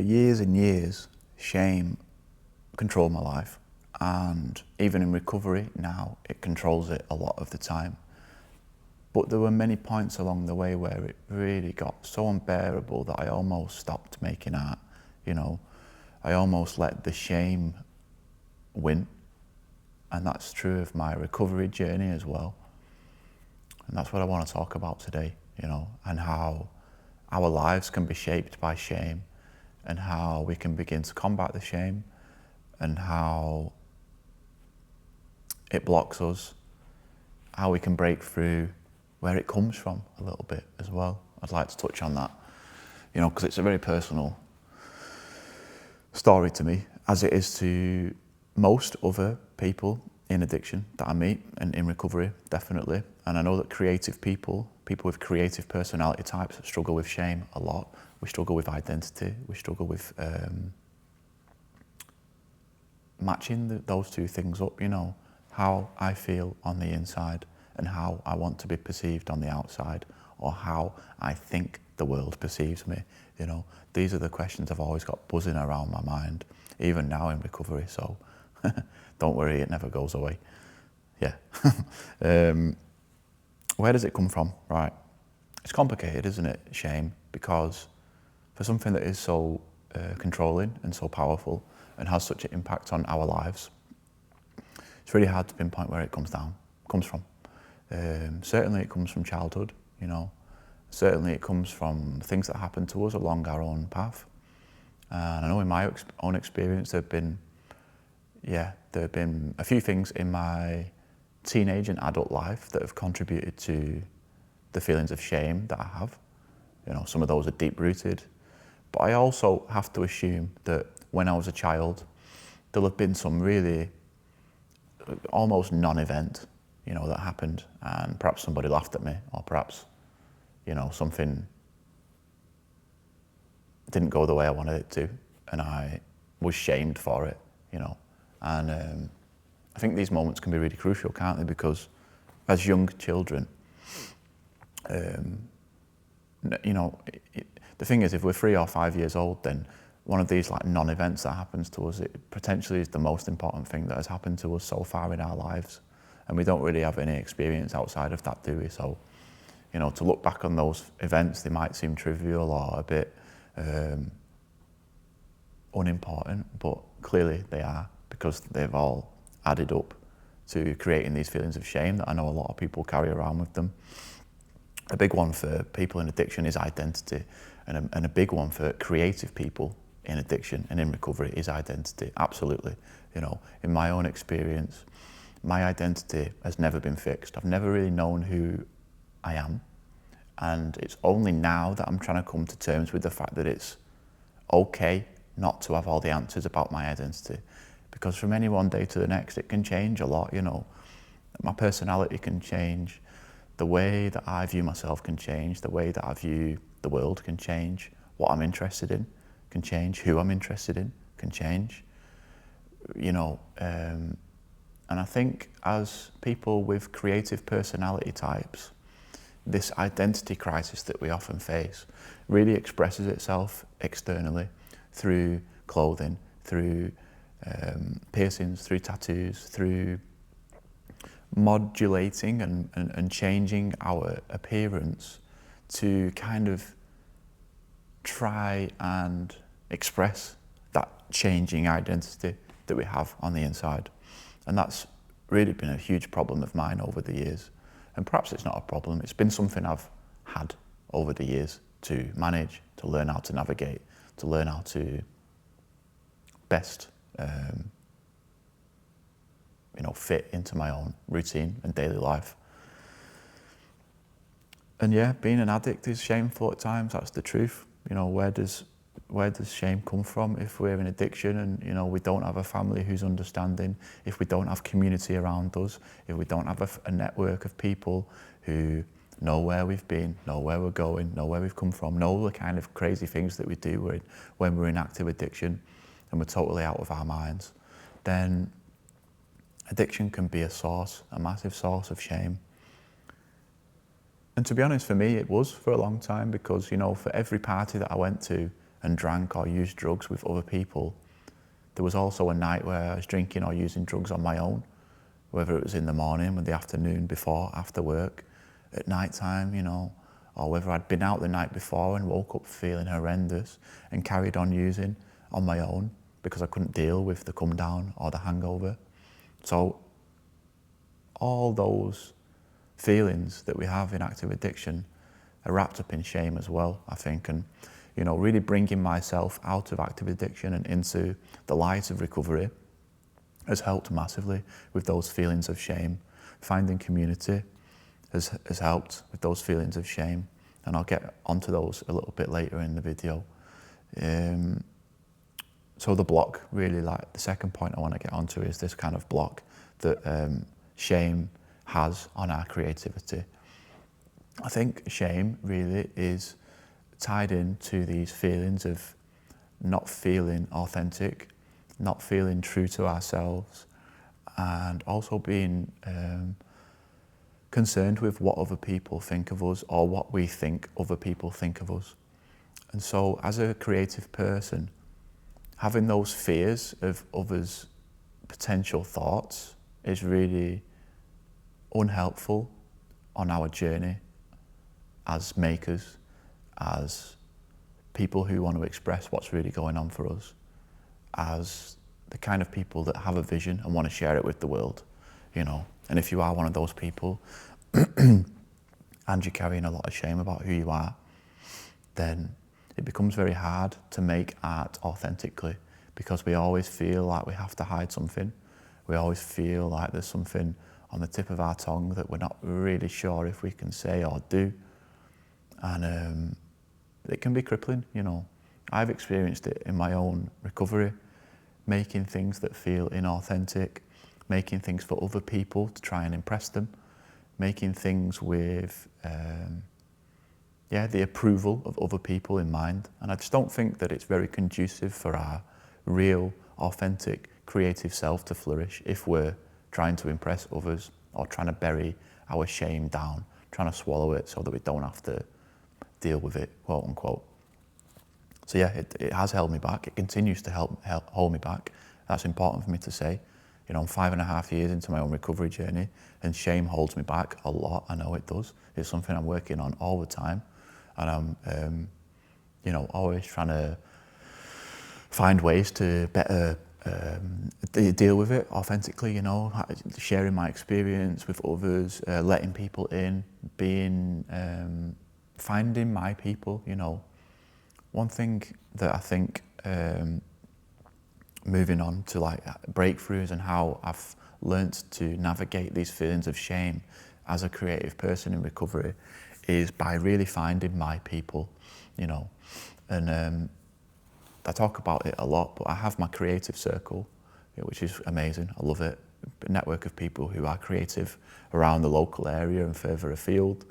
For years and years, shame controlled my life, and even in recovery now, it controls it a lot of the time. But there were many points along the way where it really got so unbearable that I almost stopped making art. I almost let the shame win, and that's true of my recovery journey as well. And that's what I want to talk about today, and how our lives can be shaped by shame, and how we can begin to combat the shame, and how it blocks us, how we can break through, where it comes from a little bit as well. I'd like to touch on that, because it's a very personal story to me, as it is to most other people in addiction that I meet, and in recovery, definitely. And I know that creative people with creative personality types struggle with shame a lot. We struggle with identity. We struggle with matching those two things up, how I feel on the inside and how I want to be perceived on the outside, or how I think the world perceives me. These are the questions I've always got buzzing around my mind, even now in recovery. So don't worry, it never goes away. Yeah. Where does it come from? Right. It's complicated, isn't it? Shame, because for something that is so controlling and so powerful and has such an impact on our lives, it's really hard to pinpoint where it comes from. Certainly it comes from childhood, Certainly it comes from things that happen to us along our own path. And I know in my own experience, there have been a few things in my teenage and adult life that have contributed to the feelings of shame that I have. Some of those are deep-rooted. But I also have to assume that when I was a child, there'll have been some really almost non-event, that happened, and perhaps somebody laughed at me, or perhaps, something didn't go the way I wanted it to, and I was shamed for it, And I think these moments can be really crucial, can't they? Because as young children, the thing is, if we're 3 or 5 years old, then one of these non-events that happens to us, it potentially is the most important thing that has happened to us so far in our lives. And we don't really have any experience outside of that, do we? So, to look back on those events, they might seem trivial or a bit unimportant, but clearly they are, because they've all added up to creating these feelings of shame that I know a lot of people carry around with them. A big one for people in addiction is identity, and a big one for creative people in addiction and in recovery is identity, absolutely. In my own experience, my identity has never been fixed. I've never really known who I am, and it's only now that I'm trying to come to terms with the fact that it's okay not to have all the answers about my identity, because from any one day to the next it can change a lot. My personality can change, the way that I view myself can change, the way that I view the world can change, what I'm interested in can change, who I'm interested in can change, and I think as people with creative personality types, this identity crisis that we often face really expresses itself externally through clothing, through piercings, through tattoos, through modulating and changing our appearance to kind of try and express that changing identity that we have on the inside. And that's really been a huge problem of mine over the years. And perhaps it's not a problem, it's been something I've had over the years to manage, to learn how to navigate, to learn how to best fit into my own routine and daily life. And yeah, being an addict is shameful at times, that's the truth. Where does shame come from if we're in addiction and we don't have a family who's understanding, if we don't have community around us, if we don't have a network of people who know where we've been, know where we're going, know where we've come from, know the kind of crazy things that we do when we're in active addiction and we're totally out of our minds, then addiction can be a massive source of shame. And to be honest, for me, it was for a long time, because, for every party that I went to, and drank or used drugs with other people, there was also a night where I was drinking or using drugs on my own, whether it was in the morning, in the afternoon, before, after work, at night time, you know, or whether I'd been out the night before and woke up feeling horrendous and carried on using on my own because I couldn't deal with the come down or the hangover. So all those feelings that we have in active addiction are wrapped up in shame as well, I think. And, you know, really bringing myself out of active addiction and into the light of recovery has helped massively with those feelings of shame. Finding community has helped with those feelings of shame, and I'll get onto those a little bit later in the video. So the block, really, like the second point I want to get onto is this kind of block that shame has on our creativity. I think shame really is tied into these feelings of not feeling authentic, not feeling true to ourselves, and also being concerned with what other people think of us or what we think other people think of us. And so as a creative person, having those fears of others' potential thoughts is really unhelpful on our journey as makers, as people who want to express what's really going on for us, as the kind of people that have a vision and want to share it with the world, you know. And if you are one of those people and you're carrying a lot of shame about who you are, then it becomes very hard to make art authentically, because we always feel like we have to hide something. We always feel like there's something on the tip of our tongue that we're not really sure if we can say or do. And it can be crippling, you know. I've experienced it in my own recovery, making things that feel inauthentic, making things for other people to try and impress them, making things with the approval of other people in mind. And I just don't think that it's very conducive for our real, authentic, creative self to flourish if we're trying to impress others or trying to bury our shame down, trying to swallow it so that we don't have to deal with it, quote unquote. So yeah, it has held me back. It continues to help hold me back. That's important for me to say. You know, I'm 5.5 years into my own recovery journey, and shame holds me back a lot. I know it does. It's something I'm working on all the time. And I'm, always trying to find ways to better deal with it authentically, you know, sharing my experience with others, letting people in, finding my people, you know. One thing that I think, moving on to like breakthroughs and how I've learnt to navigate these feelings of shame as a creative person in recovery, is by really finding my people, you know. And I talk about it a lot, but I have my creative circle, which is amazing. I love it. A network of people who are creative around the local area and further afield.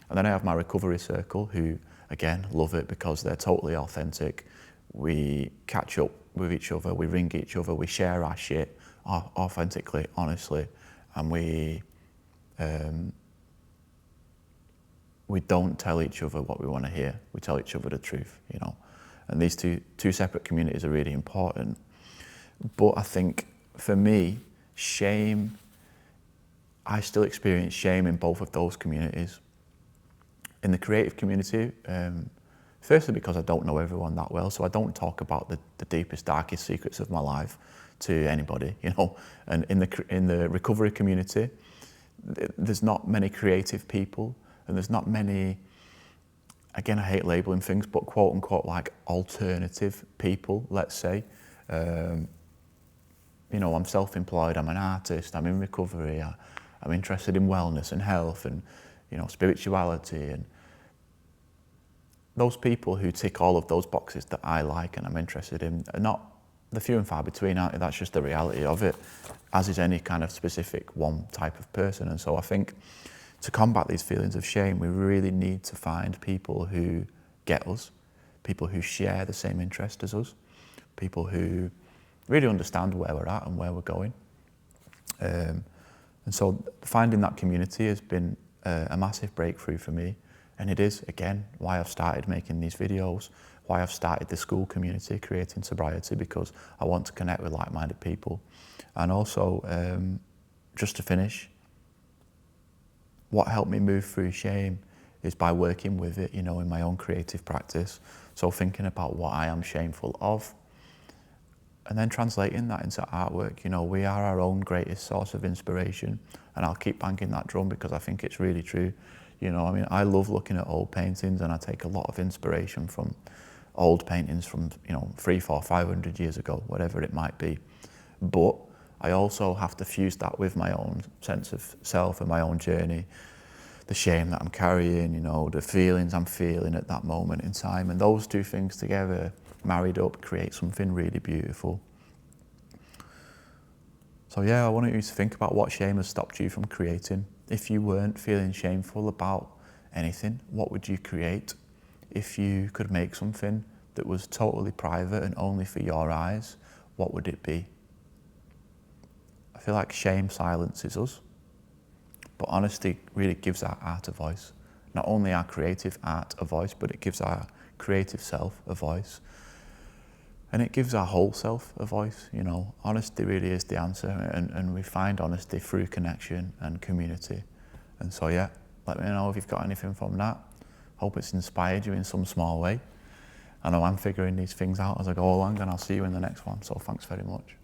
And then I have my recovery circle who, again, love it because they're totally authentic. We catch up with each other, we ring each other, we share our shit authentically, honestly, and we don't tell each other what we want to hear. We tell each other the truth, you know. And these two separate communities are really important. But I think for me, shame, I still experience shame in both of those communities. In the creative community, firstly because I don't know everyone that well, so I don't talk about the deepest, darkest secrets of my life to anybody, you know. And in the recovery community, there's not many creative people, and there's not many, again, I hate labeling things, but quote unquote like alternative people, let's say. You know, I'm self-employed, I'm an artist, I'm in recovery, I'm interested in wellness and health and, you know, spirituality, and those people who tick all of those boxes that I like and I'm interested in are not, the few and far between, aren't they? That's just the reality of it, as is any kind of specific one type of person. And so I think to combat these feelings of shame, we really need to find people who get us, people who share the same interest as us, people who really understand where we're at and where we're going. And so finding that community has been a massive breakthrough for me. And it is, again, why I've started making these videos, why I've started the school community, Creating Sobriety, because I want to connect with like-minded people. And also, just to finish, what helped me move through shame is by working with it, you know, in my own creative practice. So thinking about what I am shameful of, and then translating that into artwork. You know, we are our own greatest source of inspiration, and I'll keep banging that drum because I think it's really true. You know, I mean, I love looking at old paintings, and I take a lot of inspiration from old paintings from, you know, 300, 400, 500 years ago, whatever it might be. But I also have to fuse that with my own sense of self and my own journey, the shame that I'm carrying, you know, the feelings I'm feeling at that moment in time. And those two things together, married up, create something really beautiful. So yeah, I want you to think about what shame has stopped you from creating. If you weren't feeling shameful about anything, what would you create? If you could make something that was totally private and only for your eyes, what would it be? I feel like shame silences us, but honesty really gives our art a voice. Not only our creative art a voice, but it gives our creative self a voice. And it gives our whole self a voice, you know. Honesty really is the answer, and we find honesty through connection and community. And so yeah, let me know if you've got anything from that. Hope it's inspired you in some small way. I know I'm figuring these things out as I go along, and I'll see you in the next one, so thanks very much.